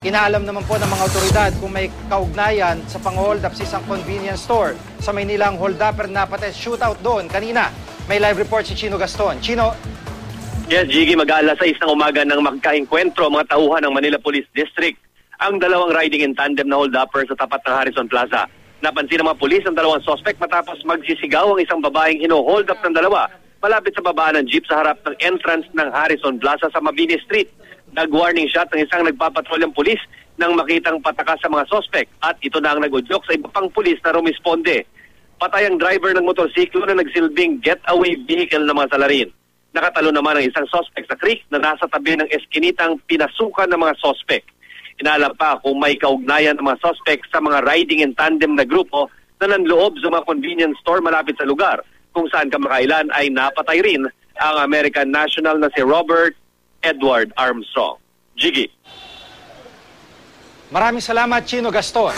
Inaalam naman po ng mga otoridad kung may kaugnayan sa pang-hold up sa isang convenience store. Sa Maynila ang hold upper na patay shootout doon kanina. May live report si Chino Gaston. Chino? Yes, Jiggy, mag-aalas 6 ng umaga ng magkaengkwentro mga tauhan ng Manila Police District ang dalawang riding in tandem na hold upper sa tapat ng Harrison Plaza. Napansin ng mga pulis ang dalawang suspect matapos magsisigaw ang isang babaeng hino-hold up ng dalawa malapit sa babaan ng jeep sa harap ng entrance ng Harrison Plaza sa Mabini Street. Nag-warning shot ng isang nagpapatrolyang pulis nang makitang patakas sa mga suspect at ito na ang nag-udyok sa iba pang pulis na rumisponde. Patay ang driver ng motorsiklo na nagsilbing getaway vehicle ng mga salarin. Nakatalo naman ang isang suspect sa creek na nasa tabi ng eskinitang pinasukan ng mga suspect. Inaalam pa kung may kaugnayan ng mga suspect sa mga riding in tandem na grupo na nanloob sa mga convenience store malapit sa lugar kung saan kamakailan ay napatay rin ang American national na si Robert Edward Armstrong. Jiggy. Maraming salamat, Chino Gaston.